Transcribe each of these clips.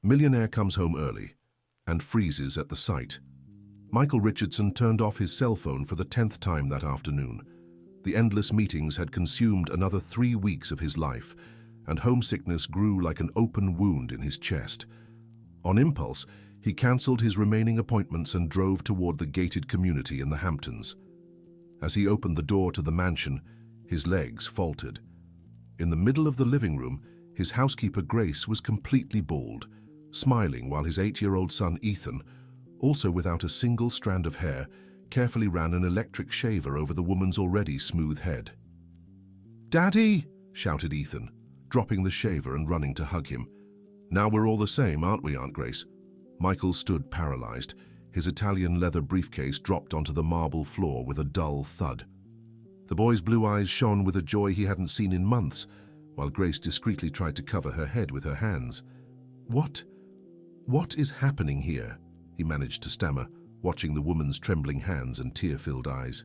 Millionaire comes home early and freezes at the sight. Michael Richardson turned off his cell phone for the 10th time that afternoon. The endless meetings had consumed another 3 weeks of his life, and homesickness grew like an open wound in his chest. On impulse, he cancelled his remaining appointments and drove toward the gated community in the Hamptons. As he opened the door to the mansion, his legs faltered. In the middle of the living room, his housekeeper Grace was completely bald, smiling while his 8-year-old son Ethan, also without a single strand of hair, carefully ran an electric shaver over the woman's already smooth head. "Daddy!" shouted Ethan, dropping the shaver and running to hug him. "Now we're all the same, aren't we, Aunt Grace?" Michael stood paralyzed. His Italian leather briefcase dropped onto the marble floor with a dull thud. The boy's blue eyes shone with a joy he hadn't seen in months, while Grace discreetly tried to cover her head with her hands. What is happening here?" he managed to stammer, watching the woman's trembling hands and tear-filled eyes.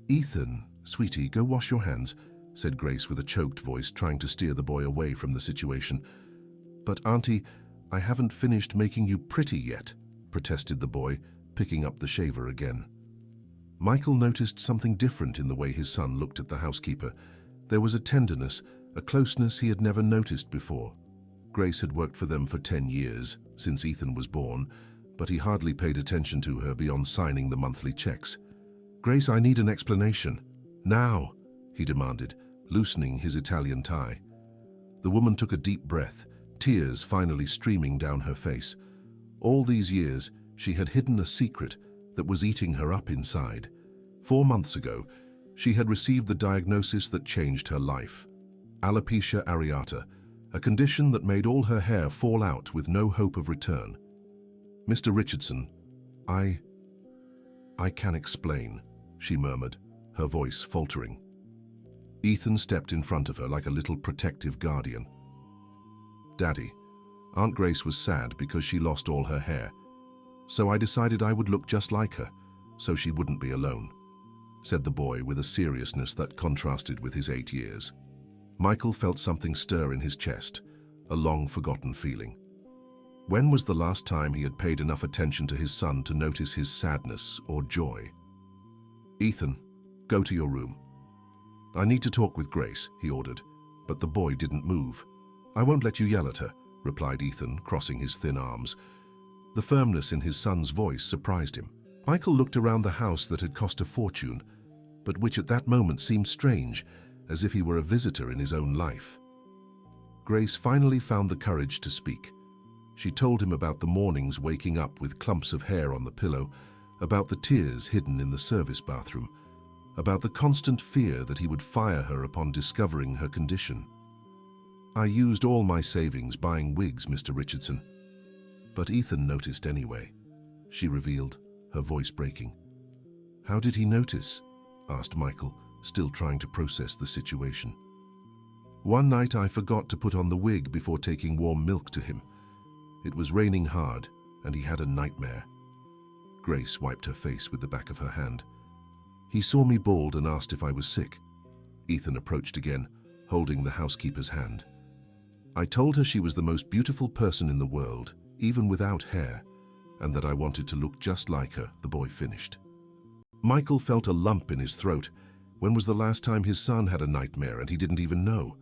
"Ethan, sweetie, go wash your hands," said Grace with a choked voice, trying to steer the boy away from the situation. "But Auntie, I haven't finished making you pretty yet," protested the boy, picking up the shaver again. Michael noticed something different in the way his son looked at the housekeeper. There was a tenderness, a closeness he had never noticed before. Grace had worked for them for 10 years, since Ethan was born, but he hardly paid attention to her beyond signing the monthly checks. "Grace, I need an explanation. Now," he demanded, loosening his Italian tie. The woman took a deep breath, tears finally streaming down her face. All these years, she had hidden a secret that was eating her up inside. 4 months ago, she had received the diagnosis that changed her life: alopecia areata, a condition that made all her hair fall out with no hope of return. "Mr. Richardson, I can explain," she murmured, her voice faltering. Ethan stepped in front of her like a little protective guardian. "Daddy, Aunt Grace was sad because she lost all her hair. So I decided I would look just like her, so she wouldn't be alone," said the boy with a seriousness that contrasted with his 8 years. Michael felt something stir in his chest, a long-forgotten feeling. When was the last time he had paid enough attention to his son to notice his sadness or joy? "Ethan, go to your room." "I need to talk with Grace," he ordered, but the boy didn't move. "I won't let you yell at her," replied Ethan, crossing his thin arms. The firmness in his son's voice surprised him. Michael looked around the house that had cost a fortune, but which at that moment seemed strange, as if he were a visitor in his own life. Grace finally found the courage to speak. She told him about the mornings waking up with clumps of hair on the pillow, about the tears hidden in the service bathroom, about the constant fear that he would fire her upon discovering her condition. "I used all my savings buying wigs, Mr. Richardson." But Ethan noticed anyway, she revealed, her voice breaking. "How did he notice?" asked Michael, still trying to process the situation. "One night I forgot to put on the wig before taking warm milk to him. It was raining hard, and he had a nightmare." Grace wiped her face with the back of her hand. "He saw me bald and asked if I was sick." Ethan approached again, holding the housekeeper's hand. "I told her she was the most beautiful person in the world, even without hair, and that I wanted to look just like her," the boy finished. Michael felt a lump in his throat. When was the last time his son had a nightmare and he didn't even know?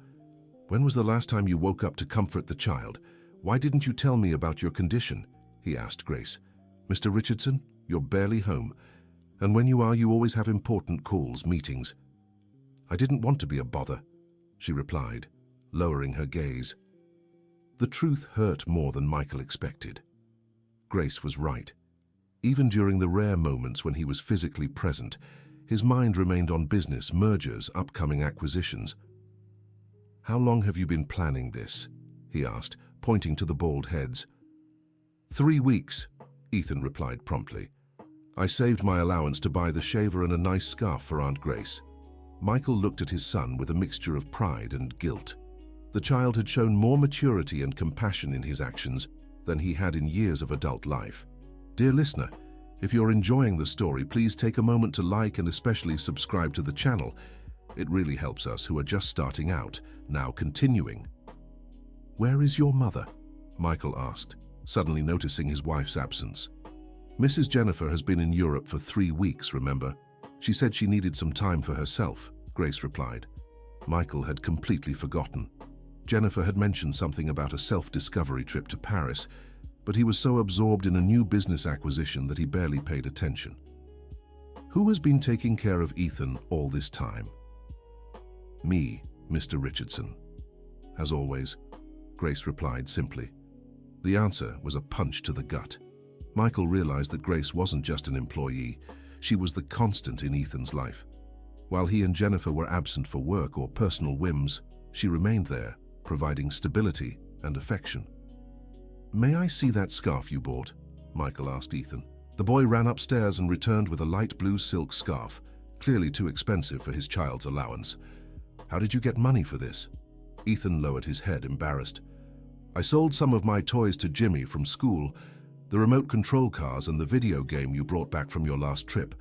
"When was the last time you woke up to comfort the child? Why didn't you tell me about your condition?" he asked Grace. "Mr. Richardson, you're barely home, and when you are, you always have important calls, meetings." "I didn't want to be a bother," she replied, lowering her gaze. The truth hurt more than Michael expected. Grace was right. Even during the rare moments when he was physically present, his mind remained on business, mergers, upcoming acquisitions. "How long have you been planning this?" he asked, pointing to the bald heads. 3 weeks, Ethan replied promptly. "I saved my allowance to buy the shaver and a nice scarf for Aunt Grace." Michael looked at his son with a mixture of pride and guilt. The child had shown more maturity and compassion in his actions than he had in years of adult life. Dear listener, if you're enjoying the story, please take a moment to like and especially subscribe to the channel. It really helps us who are just starting out. Now continuing. "Where is your mother?" Michael asked, suddenly noticing his wife's absence. Mrs. Jennifer has been in Europe for 3 weeks, remember? She said she needed some time for herself, Grace replied. Michael had completely forgotten. Jennifer had mentioned something about a self-discovery trip to Paris, but he was so absorbed in a new business acquisition that he barely paid attention. Who has been taking care of Ethan all this time? Me, Mr. Richardson. As always, Grace replied simply. The answer was a punch to the gut. Michael realized that Grace wasn't just an employee, she was the constant in Ethan's life. While he and Jennifer were absent for work or personal whims, she remained there, providing stability and affection. "May I see that scarf you bought?" Michael asked Ethan. The boy ran upstairs and returned with a light blue silk scarf, clearly too expensive for his child's allowance. "How did you get money for this?" Ethan lowered his head, embarrassed. "I sold some of my toys to Jimmy from school, the remote control cars and the video game you brought back from your last trip."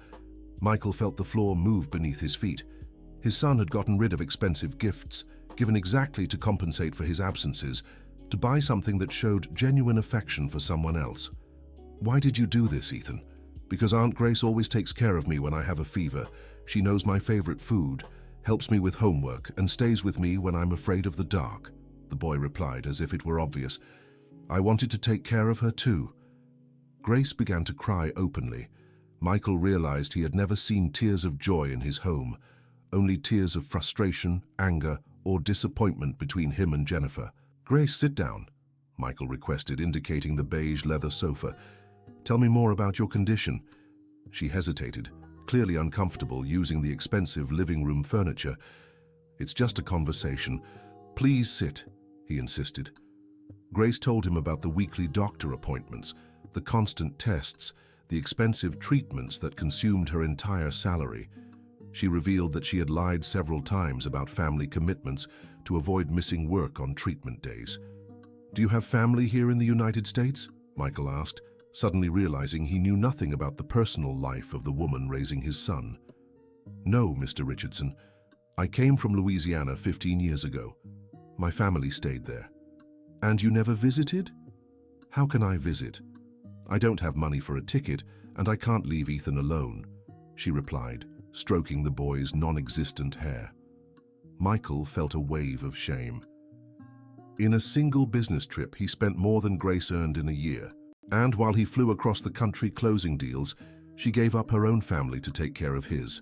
Michael felt the floor move beneath his feet. His son had gotten rid of expensive gifts, given exactly to compensate for his absences, to buy something that showed genuine affection for someone else. "Why did you do this, Ethan?" "Because Aunt Grace always takes care of me when I have a fever. She knows my favorite food, helps me with homework, and stays with me when I'm afraid of the dark," the boy replied as if it were obvious. "I wanted to take care of her too." Grace began to cry openly. Michael realized he had never seen tears of joy in his home, only tears of frustration, anger, or disappointment between him and Jennifer. "Grace, sit down," Michael requested, indicating the beige leather sofa. "Tell me more about your condition." She hesitated, clearly uncomfortable using the expensive living room furniture. "It's just a conversation. Please sit," he insisted. Grace told him about the weekly doctor appointments, the constant tests, the expensive treatments that consumed her entire salary. She revealed that she had lied several times about family commitments to avoid missing work on treatment days. "Do you have family here in the United States?" Michael asked, suddenly realizing he knew nothing about the personal life of the woman raising his son. "No, Mr. Richardson. I came from Louisiana 15 years ago. My family stayed there." "And you never visited?" "How can I visit? I don't have money for a ticket, and I can't leave Ethan alone," she replied, stroking the boy's non-existent hair. Michael felt a wave of shame. In a single business trip, he spent more than Grace earned in a year, and while he flew across the country closing deals, she gave up her own family to take care of his.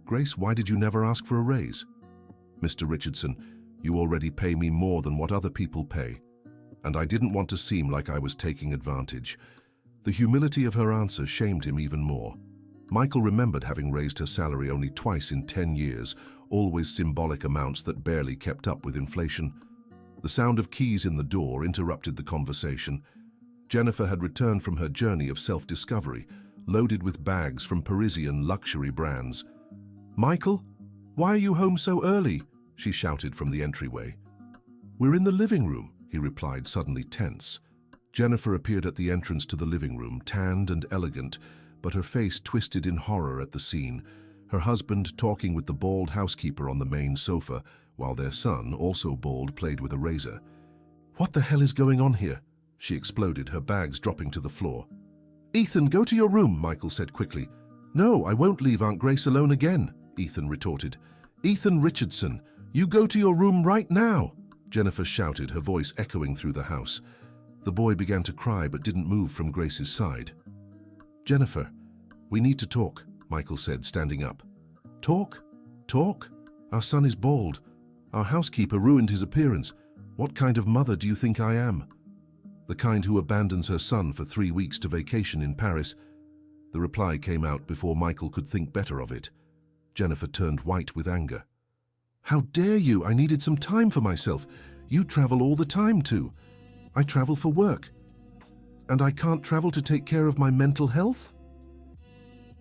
"Grace, why did you never ask for a raise?" "Mr. Richardson, you already pay me more than what other people pay, and I didn't want to seem like I was taking advantage." The humility of her answer shamed him even more. Michael remembered having raised her salary only twice in 10 years, always symbolic amounts that barely kept up with inflation. The sound of keys in the door interrupted the conversation. Jennifer had returned from her journey of self-discovery, loaded with bags from Parisian luxury brands. "Michael, why are you home so early?" she shouted from the entryway. "We're in the living room," he replied, suddenly tense. Jennifer appeared at the entrance to the living room, tanned and elegant, but her face twisted in horror at the scene, her husband talking with the bald housekeeper on the main sofa, while their son, also bald, played with a razor. "What the hell is going on here?" she exploded, her bags dropping to the floor. "Ethan, go to your room," Michael said quickly. "No, I won't leave Aunt Grace alone again," Ethan retorted. "Ethan Richardson, you go to your room right now," Jennifer shouted, her voice echoing through the house. The boy began to cry but didn't move from Grace's side. "Jennifer, we need to talk," Michael said, standing up. "Talk? Talk? Our son is bald. Our housekeeper ruined his appearance. What kind of mother do you think I am?" "The kind who abandons her son for 3 weeks to vacation in Paris." The reply came out before Michael could think better of it. Jennifer turned white with anger. "How dare you? I needed some time for myself. You travel all the time too. I travel for work. And I can't travel to take care of my mental health?"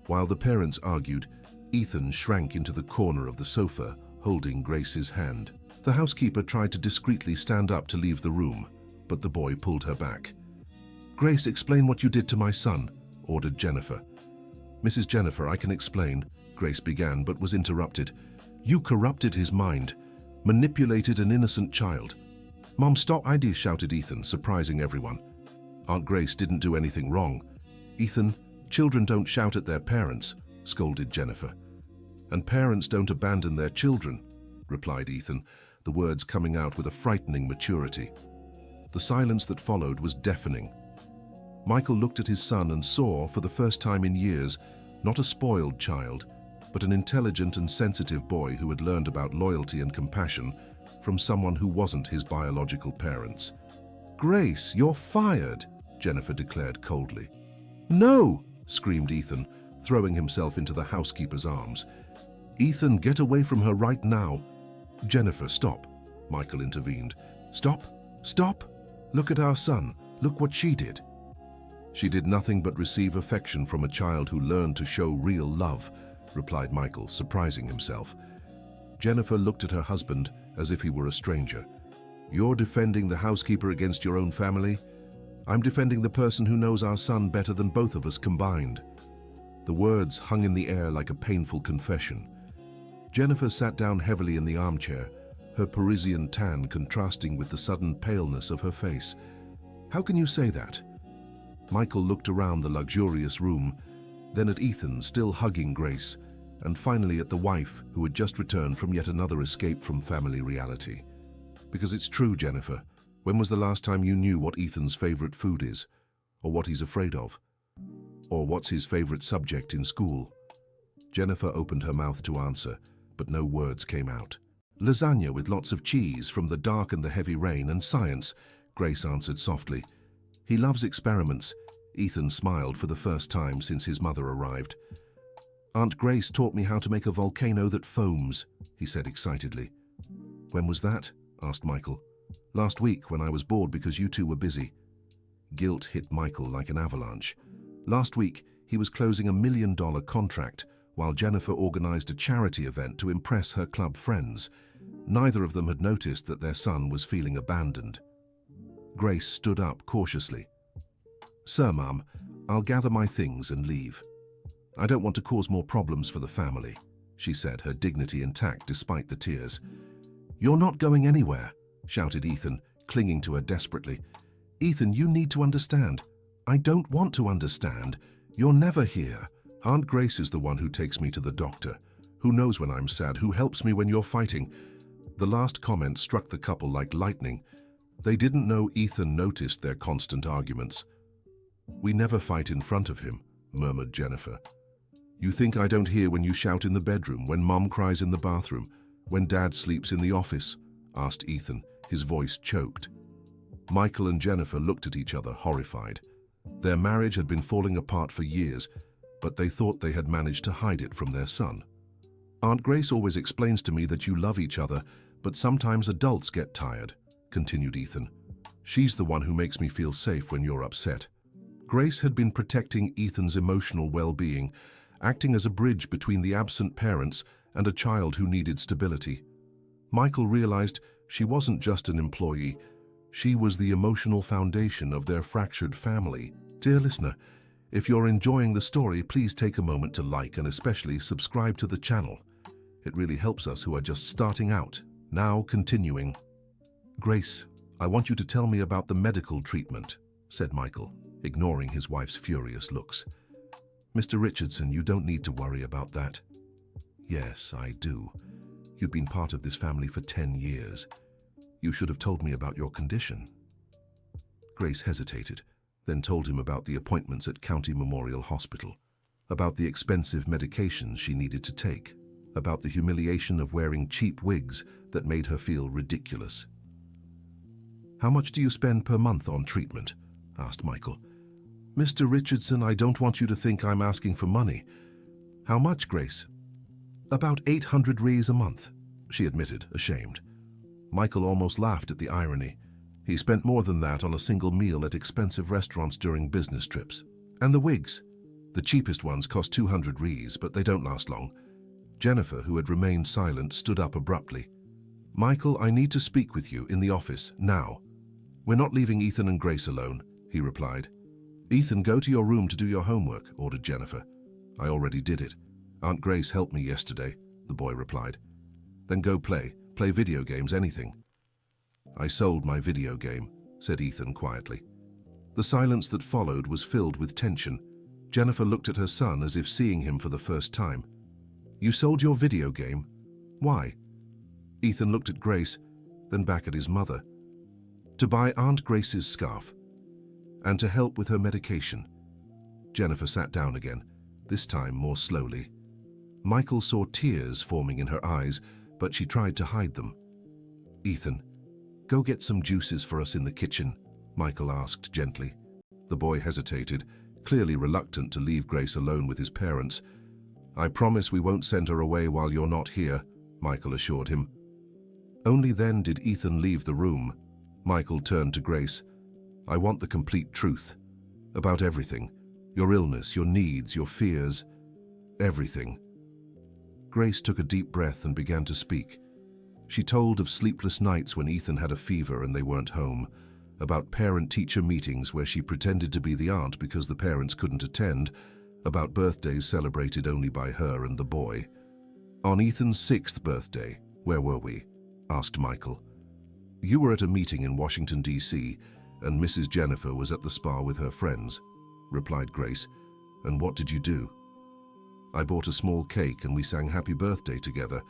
While the parents argued, Ethan shrank into the corner of the sofa, holding Grace's hand. The housekeeper tried to discreetly stand up to leave the room, but the boy pulled her back. "Grace, explain what you did to my son," ordered Jennifer. "Mrs. Jennifer, I can explain," Grace began, but was interrupted. "You corrupted his mind, manipulated an innocent child." "Mom, stop!" shouted Ethan, surprising everyone. Aunt Grace didn't do anything wrong. Ethan, children don't shout at their parents, scolded Jennifer. And parents don't abandon their children, replied Ethan, the words coming out with a frightening maturity. The silence that followed was deafening. Michael looked at his son and saw, for the first time in years, not a spoiled child, but an intelligent and sensitive boy who had learned about loyalty and compassion from someone who wasn't his biological parents. "Grace, you're fired," Jennifer declared coldly. "No!" screamed Ethan, throwing himself into the housekeeper's arms. "Ethan, get away from her right now." "Jennifer, stop," Michael intervened. "Stop! Stop! Look at our son. Look what she did." "She did nothing but receive affection from a child who learned to show real love," replied Michael, surprising himself. Jennifer looked at her husband as if he were a stranger. "You're defending the housekeeper against your own family? I'm defending the person who knows our son better than both of us combined." The words hung in the air like a painful confession. Jennifer sat down heavily in the armchair, her Parisian tan contrasting with the sudden paleness of her face. "How can you say that?" Michael looked around the luxurious room, then at Ethan still hugging Grace, and finally at the wife who had just returned from yet another escape from family reality. "Because it's true, Jennifer. When was the last time you knew what Ethan's favorite food is? Or what he's afraid of? Or what's his favorite subject in school?" Jennifer opened her mouth to answer, but no words came out. "Lasagna with lots of cheese from the dark and the heavy rain, and science," Grace answered softly. "He loves experiments." Ethan smiled for the first time since his mother arrived. "Aunt Grace taught me how to make a volcano that foams," he said excitedly. "When was that?" asked Michael. "Last week, when I was bored because you two were busy." Guilt hit Michael like an avalanche. Last week, he was closing a $1 million contract while Jennifer organized a charity event to impress her club friends. Neither of them had noticed that their son was feeling abandoned. Grace stood up cautiously. "Sir, Mum, I'll gather my things and leave. I don't want to cause more problems for the family," she said, her dignity intact despite the tears. "You're not going anywhere," shouted Ethan, clinging to her desperately. "Ethan, you need to understand." "I don't want to understand. You're never here. Aunt Grace is the one who takes me to the doctor, who knows when I'm sad, who helps me when you're fighting." The last comment struck the couple like lightning. They didn't know Ethan noticed their constant arguments. "We never fight in front of him," murmured Jennifer. "You think I don't hear when you shout in the bedroom, when Mom cries in the bathroom, when Dad sleeps in the office?" asked Ethan, his voice choked. Michael and Jennifer looked at each other, horrified. Their marriage had been falling apart for years, but they thought they had managed to hide it from their son. "Aunt Grace always explains to me that you love each other, but sometimes adults get tired," continued Ethan. "She's the one who makes me feel safe when you're upset." Grace had been protecting Ethan's emotional well-being, acting as a bridge between the absent parents and a child who needed stability. Michael realized she wasn't just an employee, she was the emotional foundation of their fractured family. Dear listener, if you're enjoying the story, please take a moment to like and especially subscribe to the channel. It really helps us who are just starting out. Now continuing. "Grace, I want you to tell me about the medical treatment," said Michael, ignoring his wife's furious looks. "Mr. Richardson, you don't need to worry about that." "Yes, I do. You've been part of this family for 10 years. You should have told me about your condition." Grace hesitated, then told him about the appointments at County Memorial Hospital, about the expensive medications she needed to take, about the humiliation of wearing cheap wigs that made her feel ridiculous. "How much do you spend per month on treatment?" asked Michael. "Mr. Richardson, I don't want you to think I'm asking for money." "How much, Grace?" "About 800 Rs a month," she admitted, ashamed. Michael almost laughed at the irony. He spent more than that on a single meal at expensive restaurants during business trips. "And the wigs?" "The cheapest ones cost 200 Rs, but they don't last long." Jennifer, who had remained silent, stood up abruptly. "Michael, I need to speak with you in the office, now." "We're not leaving Ethan and Grace alone," he replied. "Ethan, go to your room to do your homework," ordered Jennifer. "I already did it. Aunt Grace helped me yesterday," the boy replied. "Then go play video games, anything." "I sold my video game," said Ethan quietly. The silence that followed was filled with tension. Jennifer looked at her son as if seeing him for the first time. "You sold your video game? Why?" Ethan looked at Grace, then back at his mother. "To buy Aunt Grace's scarf, and to help with her medication." Jennifer sat down again, this time more slowly. Michael saw tears forming in her eyes, but she tried to hide them. "Ethan, go get some juices for us in the kitchen," Michael asked gently. The boy hesitated, clearly reluctant to leave Grace alone with his parents. "I promise we won't send her away while you're not here," Michael assured him. Only then did Ethan leave the room. Michael turned to Grace. "I want the complete truth. About everything. Your illness, your needs, your fears. Everything." Grace took a deep breath and began to speak. She told of sleepless nights when Ethan had a fever and they weren't home, about parent-teacher meetings where she pretended to be the aunt because the parents couldn't attend, about birthdays celebrated only by her and the boy. "On Ethan's 6th birthday, where were we?" asked Michael. "You were at a meeting in Washington, D.C., and Mrs. Jennifer was at the spa with her friends," replied Grace. "And what did you do?" "I bought a small cake and we sang Happy Birthday together.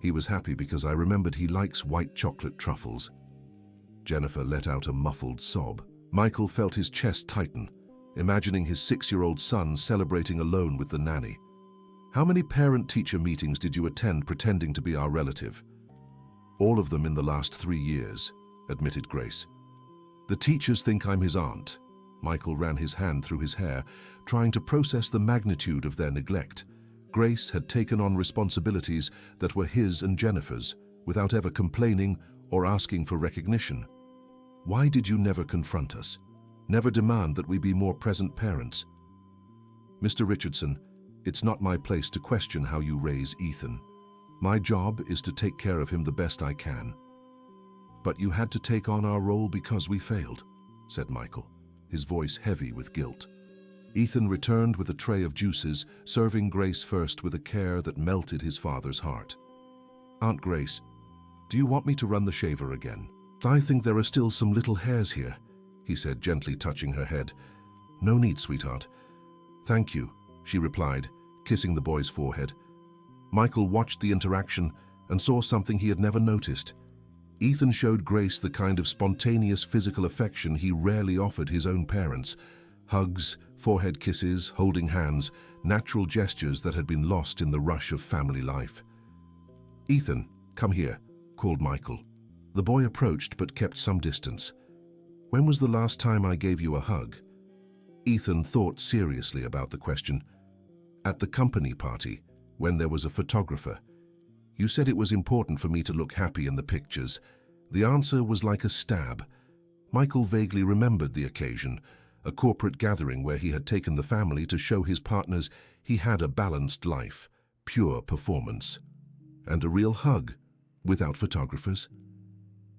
He was happy because I remembered he likes white chocolate truffles." Jennifer let out a muffled sob. Michael felt his chest tighten, imagining his 6-year-old son celebrating alone with the nanny. "How many parent-teacher meetings did you attend pretending to be our relative?" "All of them in the last 3 years," admitted Grace. "The teachers think I'm his aunt." Michael ran his hand through his hair, trying to process the magnitude of their neglect. Grace had taken on responsibilities that were his and Jennifer's, without ever complaining or asking for recognition. "Why did you never confront us? Never demand that we be more present parents?" "Mr. Richardson, it's not my place to question how you raise Ethan. My job is to take care of him the best I can." "But you had to take on our role because we failed," said Michael, his voice heavy with guilt. Ethan returned with a tray of juices, serving Grace first with a care that melted his father's heart. "Aunt Grace, do you want me to run the shaver again? I think there are still some little hairs here," he said, gently touching her head. "No need, sweetheart." "Thank you," she replied, kissing the boy's forehead. Michael watched the interaction and saw something he had never noticed. Ethan showed Grace the kind of spontaneous physical affection he rarely offered his own parents. Hugs, forehead kisses, holding hands, natural gestures that had been lost in the rush of family life. "Ethan, come here," called Michael. The boy approached but kept some distance. "When was the last time I gave you a hug?" Ethan thought seriously about the question. "At the company party, when there was a photographer. You said it was important for me to look happy in the pictures." The answer was like a stab. Michael vaguely remembered the occasion, a corporate gathering where he had taken the family to show his partners he had a balanced life, pure performance. And a real hug, without photographers?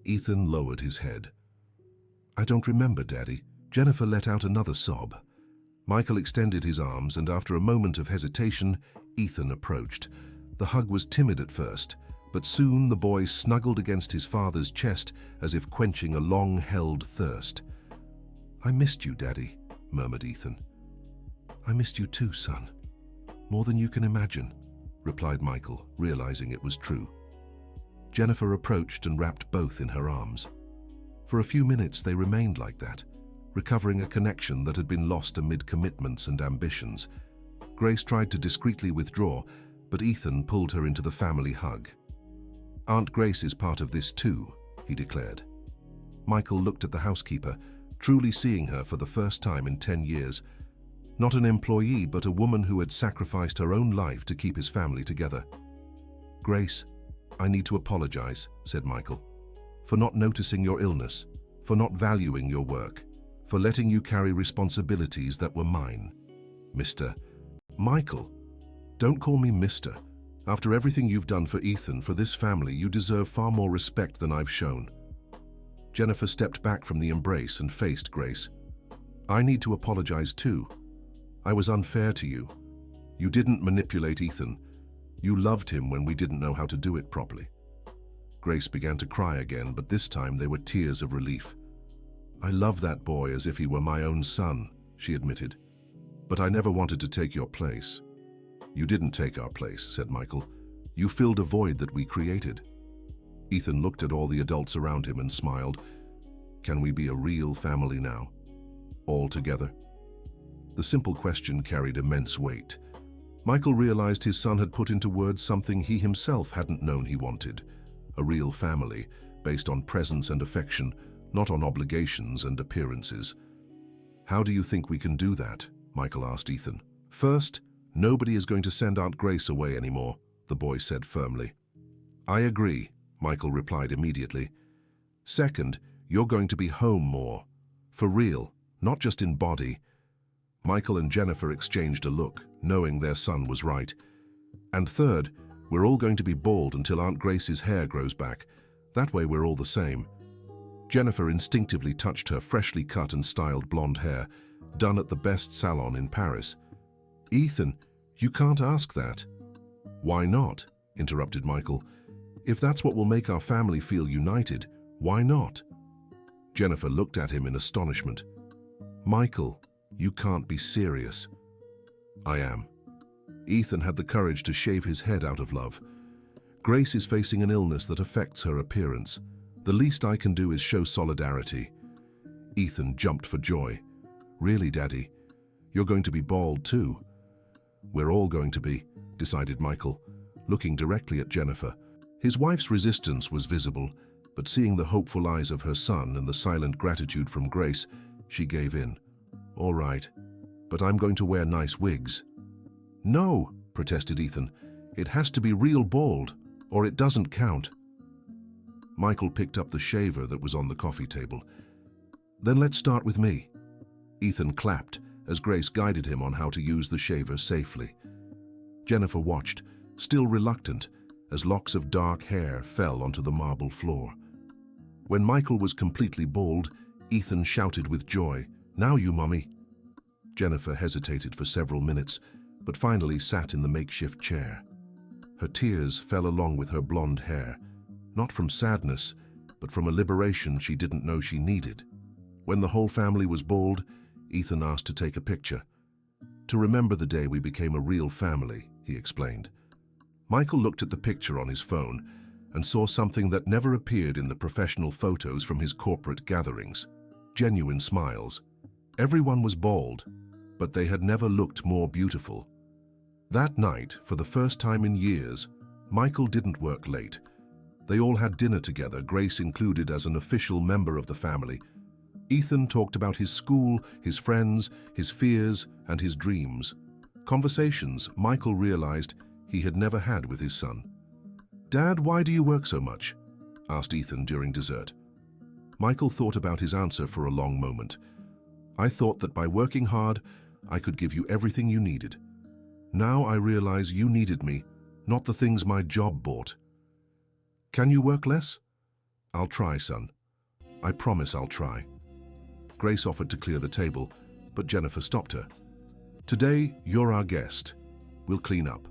Ethan lowered his head. "I don't remember, Daddy." Jennifer let out another sob. Michael extended his arms, and after a moment of hesitation, Ethan approached. The hug was timid at first, but soon the boy snuggled against his father's chest as if quenching a long-held thirst. "I missed you, Daddy," murmured Ethan. "I missed you too, son. More than you can imagine," replied Michael, realizing it was true. Jennifer approached and wrapped both in her arms. For a few minutes they remained like that, recovering a connection that had been lost amid commitments and ambitions. Grace tried to discreetly withdraw, but Ethan pulled her into the family hug. "Aunt Grace is part of this too," he declared. Michael looked at the housekeeper, truly seeing her for the first time in 10 years. Not an employee, but a woman who had sacrificed her own life to keep his family together. "Grace, I need to apologize," said Michael, "for not noticing your illness, for not valuing your work, for letting you carry responsibilities that were mine. Mr. Michael, don't call me Mr. After everything you've done for Ethan, for this family, you deserve far more respect than I've shown." Jennifer stepped back from the embrace and faced Grace. "I need to apologize too. I was unfair to you. You didn't manipulate Ethan. You loved him when we didn't know how to do it properly." Grace began to cry again, but this time they were tears of relief. "I love that boy as if he were my own son," she admitted. "But I never wanted to take your place." "You didn't take our place," said Michael. "You filled a void that we created." Ethan looked at all the adults around him and smiled. "Can we be a real family now? All together?" The simple question carried immense weight. Michael realized his son had put into words something he himself hadn't known he wanted: a real family, based on presence and affection, not on obligations and appearances. "How do you think we can do that?" Michael asked Ethan. "First, nobody is going to send Aunt Grace away anymore," the boy said firmly. "I agree," Michael replied immediately. "Second, you're going to be home more. For real, not just in body." Michael and Jennifer exchanged a look, knowing their son was right. "And third, we're all going to be bald until Aunt Grace's hair grows back. That way we're all the same." Jennifer instinctively touched her freshly cut and styled blonde hair, done at the best salon in Paris. "Ethan, you can't ask that." "Why not?" interrupted Michael. "If that's what will make our family feel united, why not?" Jennifer looked at him in astonishment. "Michael, you can't be serious." "I am." Ethan had the courage to shave his head out of love. "Grace is facing an illness that affects her appearance. The least I can do is show solidarity." Ethan jumped for joy. "Really, Daddy? You're going to be bald too?" "We're all going to be," decided Michael, looking directly at Jennifer. His wife's resistance was visible, but seeing the hopeful eyes of her son and the silent gratitude from Grace, she gave in. "All right, but I'm going to wear nice wigs." "No," protested Ethan. "It has to be real bald, or it doesn't count." Michael picked up the shaver that was on the coffee table. "Then let's start with me." Ethan clapped as Grace guided him on how to use the shaver safely. Jennifer watched, still reluctant, as locks of dark hair fell onto the marble floor. When Michael was completely bald, Ethan shouted with joy, "Now you, Mummy." Jennifer hesitated for several minutes, but finally sat in the makeshift chair. Her tears fell along with her blonde hair, not from sadness, but from a liberation she didn't know she needed. When the whole family was bald, Ethan asked to take a picture. "To remember the day we became a real family," he explained. Michael looked at the picture on his phone and saw something that never appeared in the professional photos from his corporate gatherings: genuine smiles. Everyone was bald, but they had never looked more beautiful. That night, for the first time in years, Michael didn't work late. They all had dinner together, Grace included as an official member of the family. Ethan talked about his school, his friends, his fears, and his dreams. Conversations Michael realized he had never had with his son. "Dad, why do you work so much?" asked Ethan during dessert. Michael thought about his answer for a long moment. "I thought that by working hard, I could give you everything you needed. Now I realize you needed me, not the things my job bought." "Can you work less?" "I'll try, son. I promise I'll try." Grace offered to clear the table, but Jennifer stopped her. "Today, you're our guest. We'll clean up."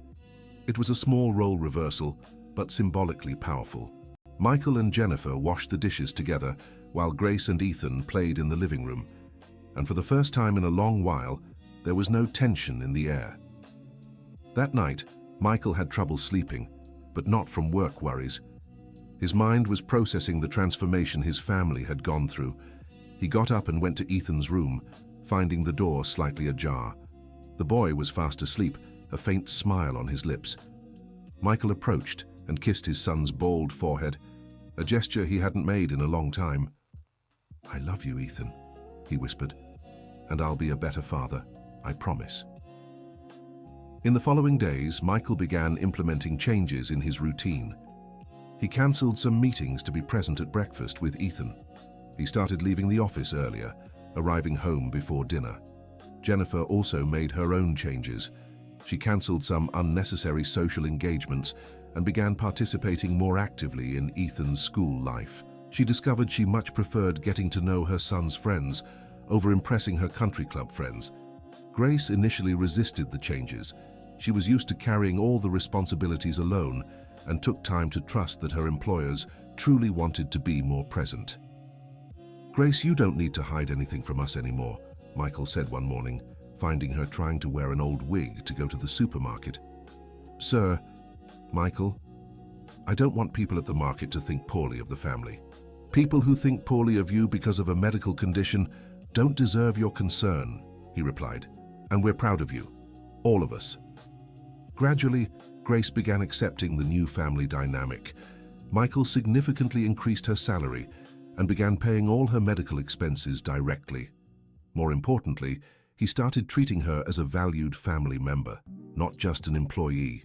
It was a small role reversal, but symbolically powerful. Michael and Jennifer washed the dishes together, while Grace and Ethan played in the living room. And for the first time in a long while, there was no tension in the air. That night, Michael had trouble sleeping, but not from work worries. His mind was processing the transformation his family had gone through. He got up and went to Ethan's room, finding the door slightly ajar. The boy was fast asleep, a faint smile on his lips. Michael approached and kissed his son's bald forehead, a gesture he hadn't made in a long time. "I love you, Ethan," he whispered, "and I'll be a better father, I promise." In the following days, Michael began implementing changes in his routine. He cancelled some meetings to be present at breakfast with Ethan. He started leaving the office earlier, arriving home before dinner. Jennifer also made her own changes. She cancelled some unnecessary social engagements and began participating more actively in Ethan's school life. She discovered she much preferred getting to know her son's friends over impressing her country club friends. Grace initially resisted the changes. She was used to carrying all the responsibilities alone and took time to trust that her employers truly wanted to be more present. Grace, you don't need to hide anything from us anymore, Michael said one morning, finding her trying to wear an old wig to go to the supermarket. Sir, Michael, I don't want people at the market to think poorly of the family. People who think poorly of you because of a medical condition don't deserve your concern, he replied, and we're proud of you, all of us. Gradually, Grace began accepting the new family dynamic. Michael significantly increased her salary and began paying all her medical expenses directly. More importantly, he started treating her as a valued family member, not just an employee.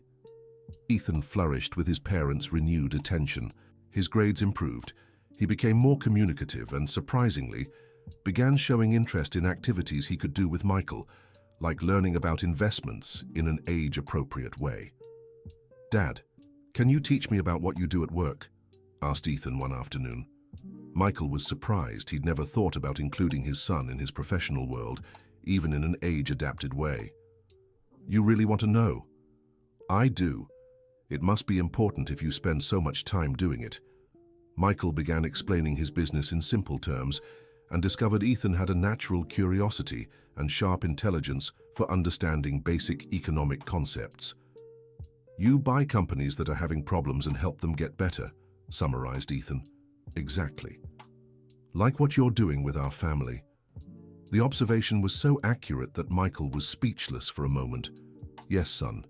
Ethan flourished with his parents' renewed attention. His grades improved. He became more communicative and, surprisingly, began showing interest in activities he could do with Michael, like learning about investments in an age-appropriate way. Dad, can you teach me about what you do at work? Asked Ethan one afternoon. Michael was surprised. He'd never thought about including his son in his professional world, even in an age-adapted way. You really want to know? I do. It must be important if you spend so much time doing it. Michael began explaining his business in simple terms and discovered Ethan had a natural curiosity and sharp intelligence for understanding basic economic concepts. You buy companies that are having problems and help them get better, summarized Ethan. Exactly. Like what you're doing with our family. The observation was so accurate that Michael was speechless for a moment. Yes, son.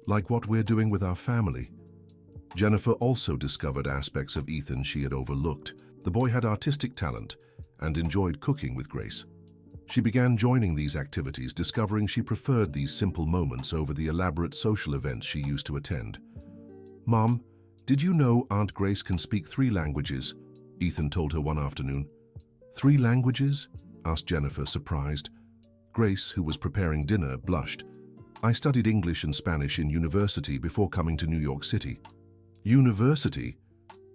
Like what we're doing with our family. Jennifer also discovered aspects of Ethan she had overlooked. The boy had artistic talent and enjoyed cooking with Grace. She began joining these activities, discovering she preferred these simple moments over the elaborate social events she used to attend. Mom, did you know Aunt Grace can speak 3 languages? Ethan told her one afternoon. 3 languages? Asked Jennifer, surprised. Grace, who was preparing dinner, blushed. I studied English and Spanish in university before coming to New York City. University?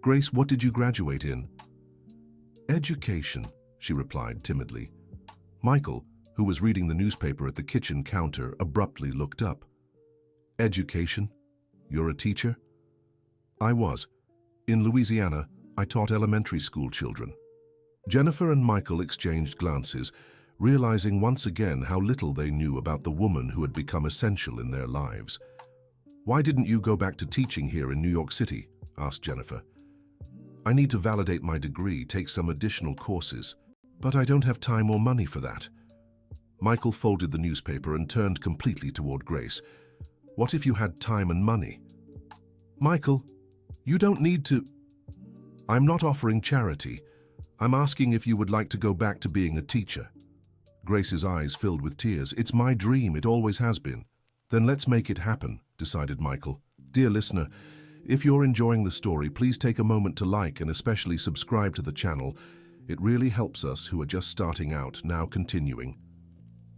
Grace, what did you graduate in? Education, she replied timidly. Michael, who was reading the newspaper at the kitchen counter, abruptly looked up. Education? You're a teacher? I was. In Louisiana, I taught elementary school children. Jennifer and Michael exchanged glances, realizing once again how little they knew about the woman who had become essential in their lives. Why didn't you go back to teaching here in New York City? Asked Jennifer. I need to validate my degree, take some additional courses, but I don't have time or money for that. Michael folded the newspaper and turned completely toward Grace. What if you had time and money? Michael, you don't need to. I'm not offering charity. I'm asking if you would like to go back to being a teacher. Grace's eyes filled with tears. It's my dream, it always has been. Then let's make it happen, decided Michael. Dear listener, if you're enjoying the story, please take a moment to like and especially subscribe to the channel. It really helps us who are just starting out, now continuing.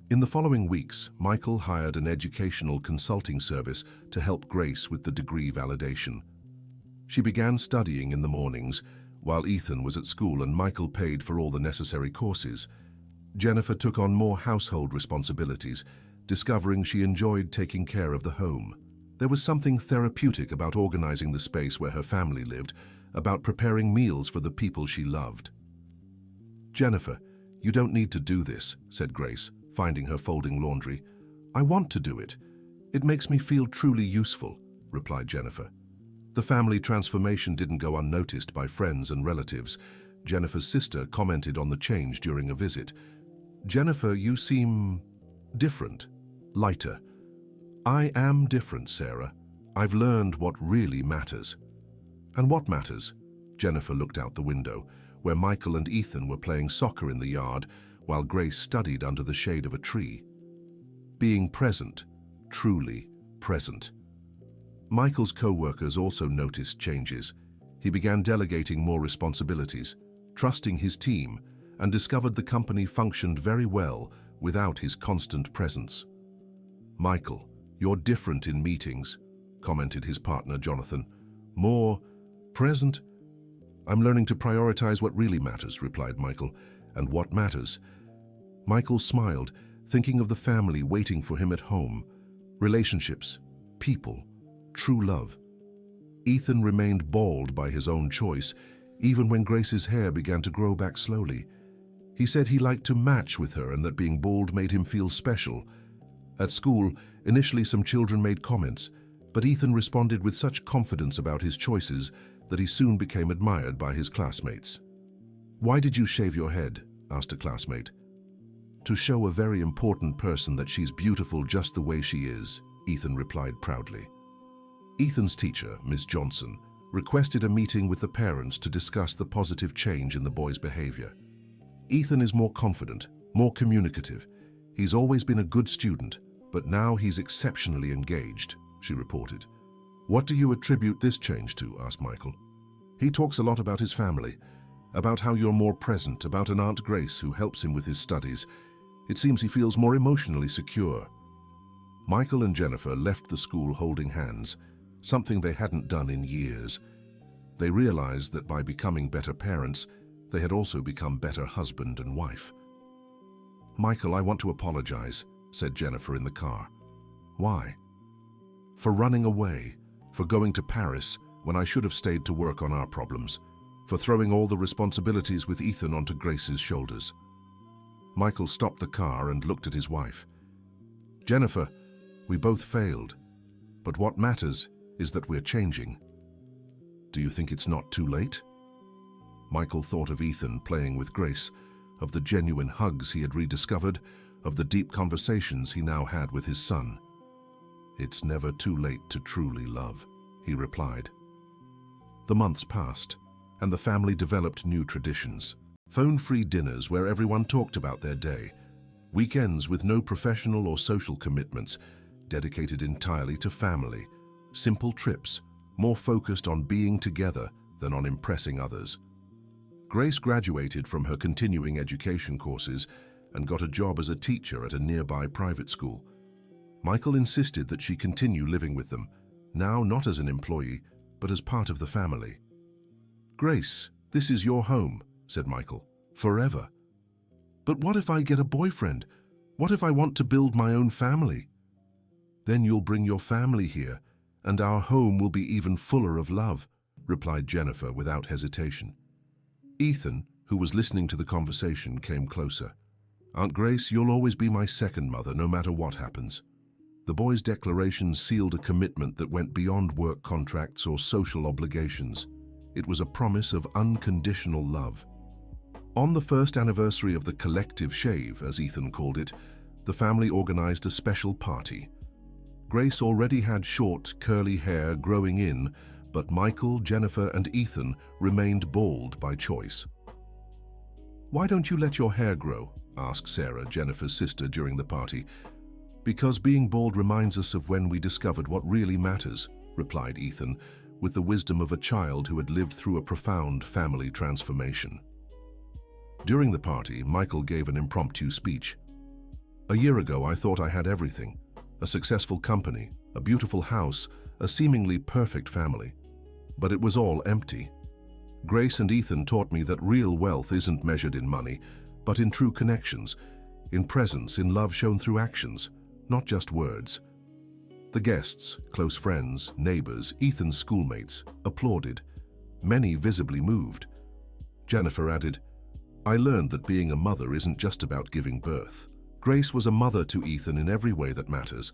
In the following weeks, Michael hired an educational consulting service to help Grace with the degree validation. She began studying in the mornings, while Ethan was at school and Michael paid for all the necessary courses. Jennifer took on more household responsibilities, discovering she enjoyed taking care of the home. There was something therapeutic about organizing the space where her family lived, about preparing meals for the people she loved. Jennifer, you don't need to do this, said Grace, finding her folding laundry. I want to do it. It makes me feel truly useful, replied Jennifer. The family transformation didn't go unnoticed by friends and relatives. Jennifer's sister commented on the change during a visit. Jennifer, you seem different, lighter. I am different, Sarah. I've learned what really matters. And what matters? Jennifer looked out the window, where Michael and Ethan were playing soccer in the yard, while Grace studied under the shade of a tree. Being present, truly present. Michael's co-workers also noticed changes. He began delegating more responsibilities, trusting his team, and discovered the company functioned very well without his constant presence. Michael, you're different in meetings, commented his partner Jonathan. More present? I'm learning to prioritize what really matters, replied Michael. And what matters? Michael smiled, thinking of the family waiting for him at home. Relationships, people, true love. Ethan remained bald by his own choice, even when Grace's hair began to grow back slowly. He said he liked to match with her and that being bald made him feel special. At school, initially some children made comments, but Ethan responded with such confidence about his choices that he soon became admired by his classmates. "Why did you shave your head?" asked a classmate. "To show a very important person that she's beautiful just the way she is," Ethan replied proudly. Ethan's teacher, Miss Johnson, requested a meeting with the parents to discuss the positive change in the boy's behavior. "Ethan is more confident, more communicative. He's always been a good student, but now he's exceptionally engaged," she reported. "What do you attribute this change to?" asked Michael. "He talks a lot about his family, about how you're more present, about an Aunt Grace who helps him with his studies. It seems he feels more emotionally secure." Michael and Jennifer left the school holding hands, something they hadn't done in years. They realized that by becoming better parents, they had also become better husband and wife. "Michael, I want to apologize," said Jennifer in the car. "Why?" "For running away, for going to Paris when I should have stayed to work on our problems, for throwing all the responsibilities with Ethan onto Grace's shoulders." Michael stopped the car and looked at his wife. "Jennifer, we both failed, but what matters is that we're changing. Do you think it's not too late?" Michael thought of Ethan playing with Grace, of the genuine hugs he had rediscovered, of the deep conversations he now had with his son. "It's never too late to truly love," he replied. The months passed, and the family developed new traditions. Phone-free dinners where everyone talked about their day. Weekends with no professional or social commitments, dedicated entirely to family. Simple trips, more focused on being together than on impressing others. Grace graduated from her continuing education courses and got a job as a teacher at a nearby private school. Michael insisted that she continue living with them, now not as an employee, but as part of the family. "Grace, this is your home," said Michael, "forever." "But what if I get a boyfriend? What if I want to build my own family?" "Then you'll bring your family here, and our home will be even fuller of love," replied Jennifer without hesitation. Ethan, who was listening to the conversation, came closer. "Aunt Grace, you'll always be my second mother, no matter what happens." The boy's declaration sealed a commitment that went beyond work contracts or social obligations. It was a promise of unconditional love. On the first anniversary of the collective shave, as Ethan called it, the family organized a special party. Grace already had short, curly hair growing in, but Michael, Jennifer, and Ethan remained bald by choice. "Why don't you let your hair grow?" asked Sarah, Jennifer's sister, during the party. "Because being bald reminds us of when we discovered what really matters," replied Ethan, with the wisdom of a child who had lived through a profound family transformation. During the party, Michael gave an impromptu speech. "A year ago, I thought I had everything: a successful company, a beautiful house, a seemingly perfect family. But it was all empty. Grace and Ethan taught me that real wealth isn't measured in money, but in true connections, in presence, in love shown through actions, not just words." The guests, close friends, neighbors, Ethan's schoolmates, applauded, many visibly moved. Jennifer added, "I learned that being a mother isn't just about giving birth. Grace was a mother to Ethan in every way that matters.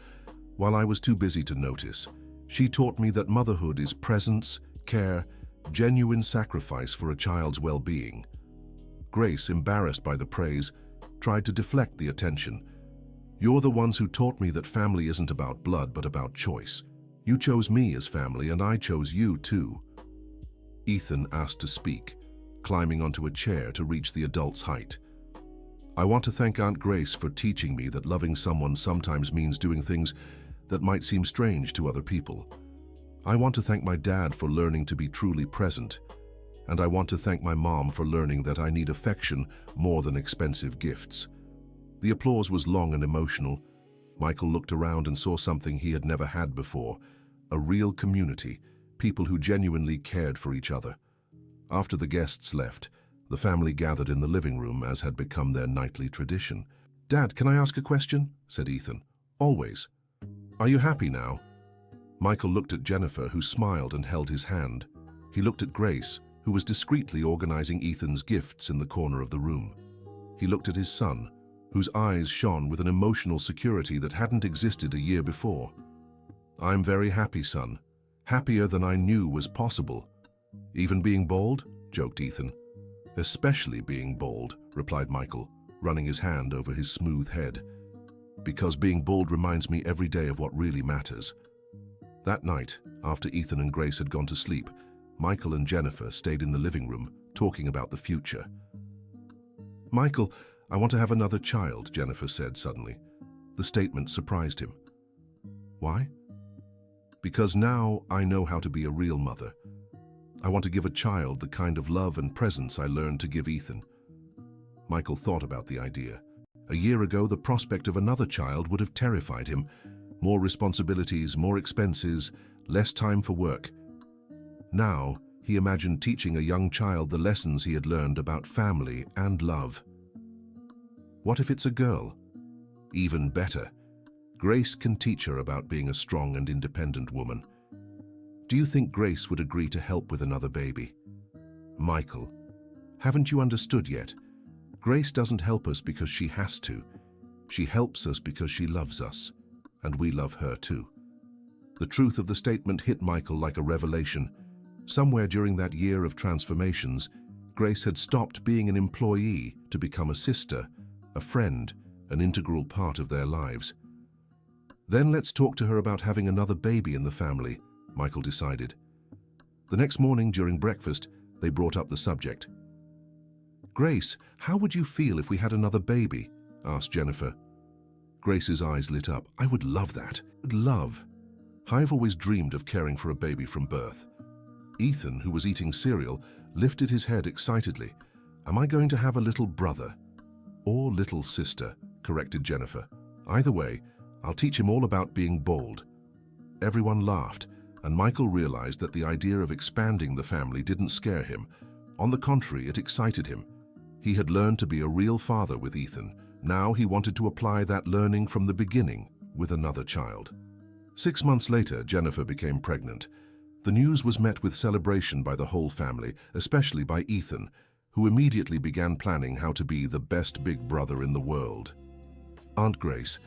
While I was too busy to notice, she taught me that motherhood is presence, care, genuine sacrifice for a child's well-being." Grace, embarrassed by the praise, tried to deflect the attention. "You're the ones who taught me that family isn't about blood, but about choice. You chose me as family, and I chose you too." Ethan asked to speak, climbing onto a chair to reach the adult's height. "I want to thank Aunt Grace for teaching me that loving someone sometimes means doing things that might seem strange to other people. I want to thank my dad for learning to be truly present, and I want to thank my mom for learning that I need affection more than expensive gifts." The applause was long and emotional. Michael looked around and saw something he had never had before: a real community, people who genuinely cared for each other. After the guests left, the family gathered in the living room, as had become their nightly tradition. "Dad, can I ask a question?" said Ethan. "Always. Are you happy now?" Michael looked at Jennifer, who smiled and held his hand. He looked at Grace, who was discreetly organizing Ethan's gifts in the corner of the room. He looked at his son, whose eyes shone with an emotional security that hadn't existed a year before. "I'm very happy, son. Happier than I knew was possible." "Even being bald?" joked Ethan. "Especially being bald," replied Michael, running his hand over his smooth head. "Because being bald reminds me every day of what really matters." That night, after Ethan and Grace had gone to sleep, Michael and Jennifer stayed in the living room, talking about the future. "Michael, I want to have another child," Jennifer said suddenly. The statement surprised him. "Why?" "Because now I know how to be a real mother. I want to give a child the kind of love and presence I learned to give Ethan." Michael thought about the idea. A year ago, the prospect of another child would have terrified him. More responsibilities, more expenses, less time for work. Now, he imagined teaching a young child the lessons he had learned about family and love. What if it's a girl? Even better. Grace can teach her about being a strong and independent woman. Do you think Grace would agree to help with another baby? Michael, haven't you understood yet? Grace doesn't help us because she has to. She helps us because she loves us, and we love her too. The truth of the statement hit Michael like a revelation. Somewhere during that year of transformations, Grace had stopped being an employee to become a sister, a friend, an integral part of their lives. Then let's talk to her about having another baby in the family, Michael decided. The next morning during breakfast, they brought up the subject. "Grace, how would you feel if we had another baby?" asked Jennifer. Grace's eyes lit up. "I would love that. Love. I've always dreamed of caring for a baby from birth." Ethan, who was eating cereal, lifted his head excitedly. "Am I going to have a little brother?" "Or little sister," corrected Jennifer. "Either way, I'll teach him all about being bold." Everyone laughed, and Michael realized that the idea of expanding the family didn't scare him. On the contrary, it excited him. He had learned to be a real father with Ethan. Now he wanted to apply that learning from the beginning with another child. 6 months later, Jennifer became pregnant. The news was met with celebration by the whole family, especially by Ethan, who immediately began planning how to be the best big brother in the world. "Aunt Grace,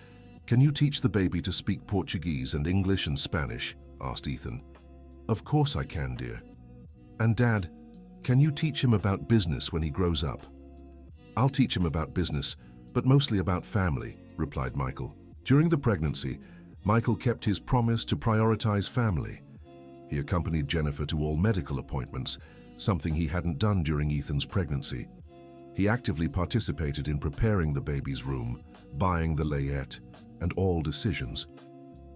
can you teach the baby to speak Portuguese and English and Spanish?" asked Ethan. "Of course I can, dear." "And Dad, can you teach him about business when he grows up?" "I'll teach him about business, but mostly about family," replied Michael. During the pregnancy, Michael kept his promise to prioritize family. He accompanied Jennifer to all medical appointments, something he hadn't done during Ethan's pregnancy. He actively participated in preparing the baby's room, buying the layette, and all decisions.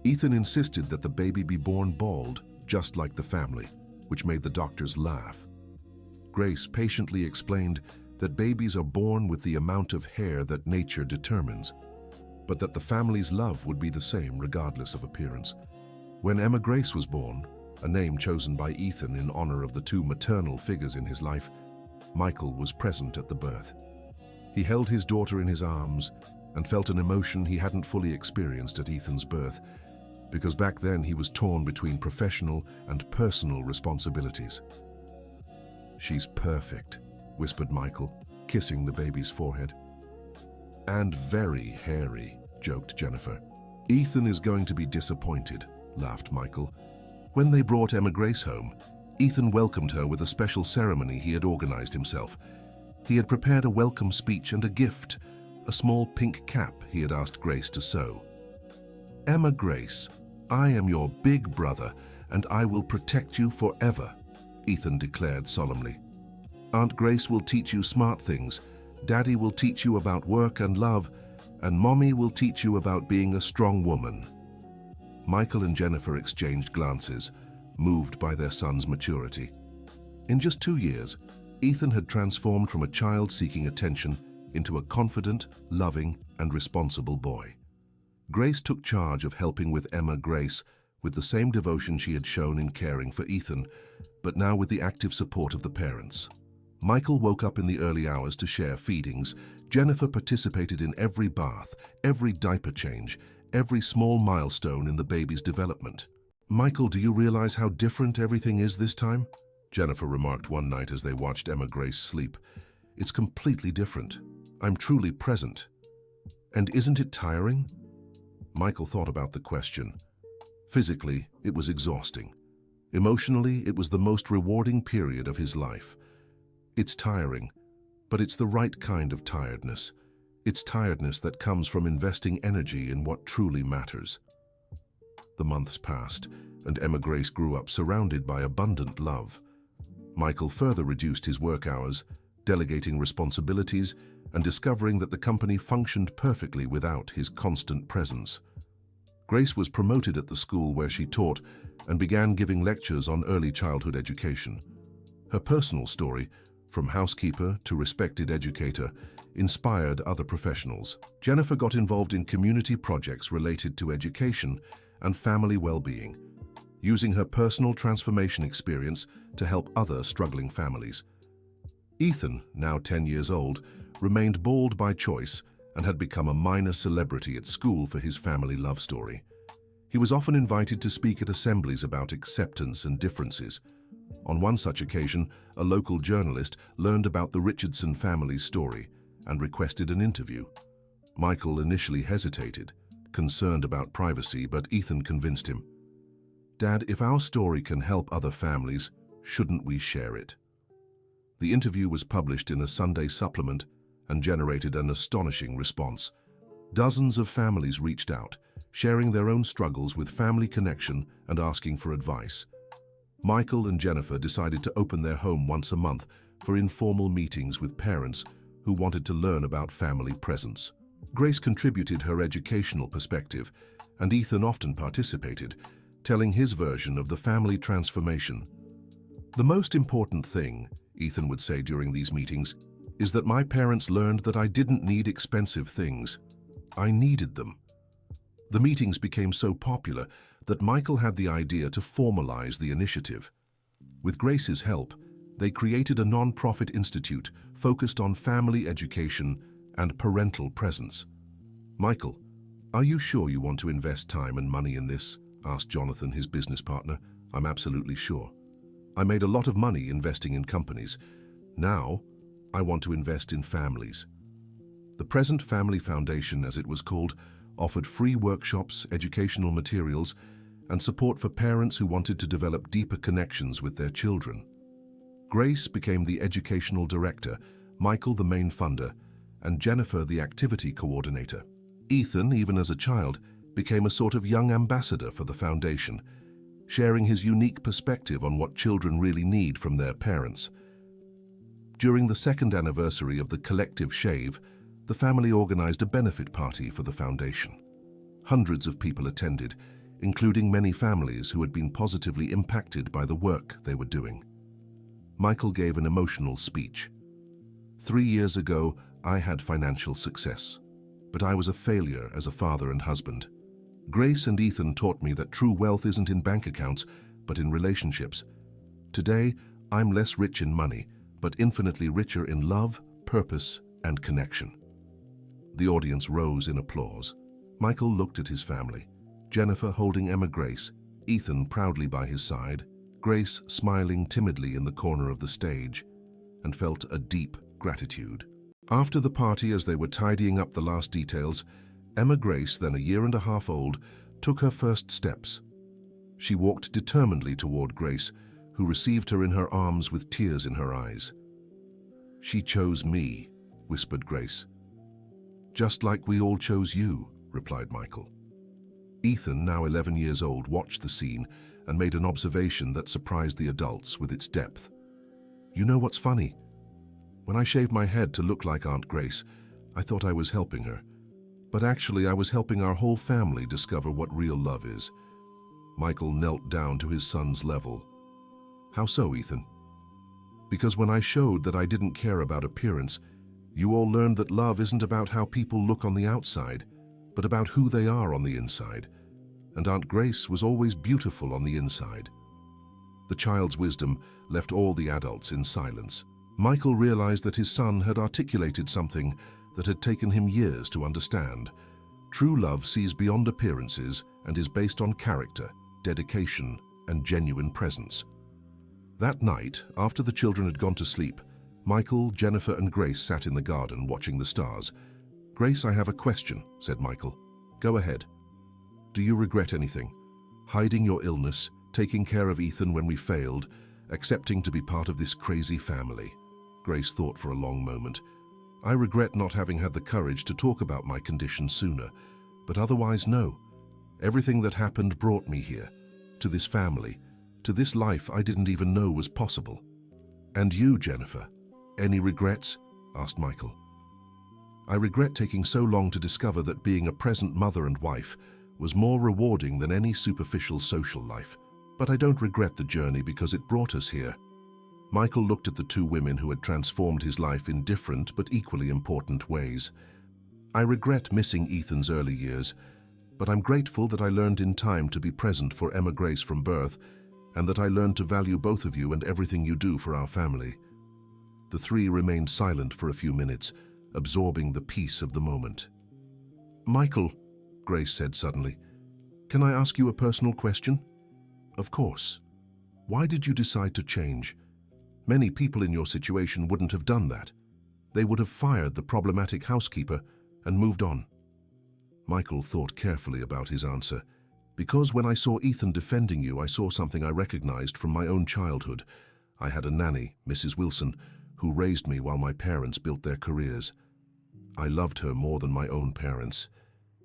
Ethan insisted that the baby be born bald, just like the family, which made the doctors laugh. Grace patiently explained that babies are born with the amount of hair that nature determines, but that the family's love would be the same regardless of appearance. When Emma Grace was born, a name chosen by Ethan in honor of the two maternal figures in his life, Michael was present at the birth. He held his daughter in his arms and felt an emotion he hadn't fully experienced at Ethan's birth, because back then he was torn between professional and personal responsibilities. "She's perfect," whispered Michael, kissing the baby's forehead. "And very hairy," joked Jennifer. "Ethan is going to be disappointed," laughed Michael. When they brought Emma Grace home, Ethan welcomed her with a special ceremony he had organized himself. He had prepared a welcome speech and a gift, a small pink cap he had asked Grace to sew. "Emma Grace, I am your big brother, and I will protect you forever," Ethan declared solemnly. "Aunt Grace will teach you smart things, Daddy will teach you about work and love, and Mommy will teach you about being a strong woman." Michael and Jennifer exchanged glances, moved by their son's maturity. In just 2 years, Ethan had transformed from a child seeking attention into a confident, loving, and responsible boy. Grace took charge of helping with Emma Grace with the same devotion she had shown in caring for Ethan, but now with the active support of the parents. Michael woke up in the early hours to share feedings. Jennifer participated in every bath, every diaper change, every small milestone in the baby's development. "Michael, do you realize how different everything is this time?" Jennifer remarked one night as they watched Emma Grace sleep. "It's completely different. I'm truly present. And isn't it tiring? Michael thought about the question. Physically, it was exhausting. Emotionally, it was the most rewarding period of his life. It's tiring, but it's the right kind of tiredness. It's tiredness that comes from investing energy in what truly matters. The months passed, and Emma Grace grew up surrounded by abundant love. Michael further reduced his work hours, delegating responsibilities and discovering that the company functioned perfectly without his constant presence. Grace was promoted at the school where she taught and began giving lectures on early childhood education. Her personal story, from housekeeper to respected educator, inspired other professionals. Jennifer got involved in community projects related to education and family well-being, using her personal transformation experience to help other struggling families. Ethan, now 10 years old, remained bald by choice and had become a minor celebrity at school for his family love story. He was often invited to speak at assemblies about acceptance and differences. On one such occasion, a local journalist learned about the Richardson family's story and requested an interview. Michael initially hesitated, concerned about privacy, but Ethan convinced him. "Dad, if our story can help other families, shouldn't we share it?" The interview was published in a Sunday supplement and generated an astonishing response. Dozens of families reached out, sharing their own struggles with family connection and asking for advice. Michael and Jennifer decided to open their home once a month for informal meetings with parents who wanted to learn about family presence. Grace contributed her educational perspective, and Ethan often participated, telling his version of the family transformation. "The most important thing," Ethan would say during these meetings, "is that my parents learned that I didn't need expensive things. I needed them." The meetings became so popular that Michael had the idea to formalize the initiative. With Grace's help, they created a non-profit institute focused on family education and parental presence. "Michael, are you sure you want to invest time and money in this?" asked Jonathan, his business partner. "I'm absolutely sure. I made a lot of money investing in companies. Now, I want to invest in families." The Present Family Foundation, as it was called, offered free workshops, educational materials, and support for parents who wanted to develop deeper connections with their children. Grace became the educational director, Michael the main funder, and Jennifer the activity coordinator. Ethan, even as a child, became a sort of young ambassador for the foundation, sharing his unique perspective on what children really need from their parents. During the second anniversary of the collective shave, the family organized a benefit party for the foundation. Hundreds of people attended, including many families who had been positively impacted by the work they were doing. Michael gave an emotional speech. 3 years ago, I had financial success, but I was a failure as a father and husband. Grace and Ethan taught me that true wealth isn't in bank accounts, but in relationships. Today, I'm less rich in money, but infinitely richer in love, purpose, and connection. The audience rose in applause. Michael looked at his family, Jennifer holding Emma Grace, Ethan proudly by his side, Grace smiling timidly in the corner of the stage, and felt a deep gratitude. After the party, as they were tidying up the last details, Emma Grace, then a year and a half old, took her first steps. She walked determinedly toward Grace, who received her in her arms with tears in her eyes. "She chose me," whispered Grace. "Just like we all chose you," replied Michael. Ethan, now 11 years old, watched the scene and made an observation that surprised the adults with its depth. "You know what's funny? When I shaved my head to look like Aunt Grace, I thought I was helping her. But actually, I was helping our whole family discover what real love is." Michael knelt down to his son's level. "How so, Ethan?" "Because when I showed that I didn't care about appearance, you all learned that love isn't about how people look on the outside, but about who they are on the inside. And Aunt Grace was always beautiful on the inside." The child's wisdom left all the adults in silence. Michael realized that his son had articulated something that had taken him years to understand. True love sees beyond appearances and is based on character, dedication, and genuine presence. That night, after the children had gone to sleep, Michael, Jennifer, and Grace sat in the garden watching the stars. "Grace, I have a question," said Michael. "Go ahead. Do you regret anything? Hiding your illness, taking care of Ethan when we failed, accepting to be part of this crazy family?" Grace thought for a long moment. "I regret not having had the courage to talk about my condition sooner, but otherwise no. Everything that happened brought me here, to this family, to this life I didn't even know was possible." "And you, Jennifer, any regrets?" asked Michael. "I regret taking so long to discover that being a present mother and wife was more rewarding than any superficial social life. But I don't regret the journey because it brought us here." Michael looked at the two women who had transformed his life in different but equally important ways. "I regret missing Ethan's early years, but I'm grateful that I learned in time to be present for Emma Grace from birth, and that I learned to value both of you and everything you do for our family." The three remained silent for a few minutes, absorbing the peace of the moment. "Michael," Grace said suddenly, "can I ask you a personal question?" "Of course. Why did you decide to change? Many people in your situation wouldn't have done that. They would have fired the problematic housekeeper and moved on." Michael thought carefully about his answer. "Because when I saw Ethan defending you, I saw something I recognized from my own childhood. I had a nanny, Mrs. Wilson, who raised me while my parents built their careers. I loved her more than my own parents,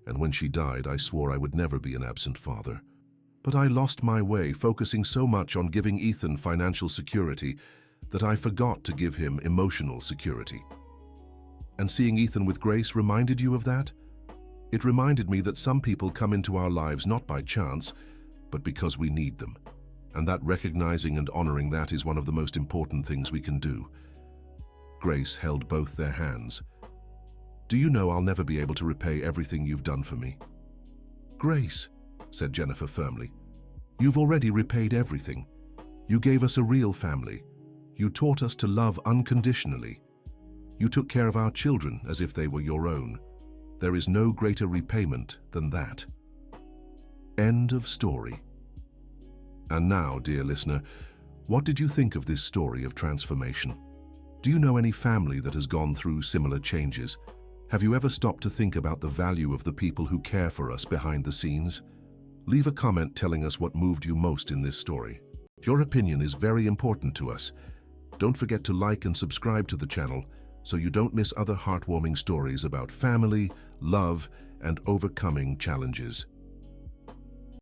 and when she died, I swore I would never be an absent father. But I lost my way, focusing so much on giving Ethan financial security that I forgot to give him emotional security. And seeing Ethan with Grace reminded you of that? It reminded me that some people come into our lives not by chance, but because we need them, and that recognizing and honoring that is one of the most important things we can do." Grace held both their hands. "Do you know I'll never be able to repay everything you've done for me?" "Grace," said Jennifer firmly, "you've already repaid everything. You gave us a real family. You taught us to love unconditionally. You took care of our children as if they were your own. There is no greater repayment than that." End of story. And now, dear listener, what did you think of this story of transformation? Do you know any family that has gone through similar changes? Have you ever stopped to think about the value of the people who care for us behind the scenes? Leave a comment telling us what moved you most in this story. Your opinion is very important to us. Don't forget to like and subscribe to the channel so you don't miss other heartwarming stories about family, love, and overcoming challenges.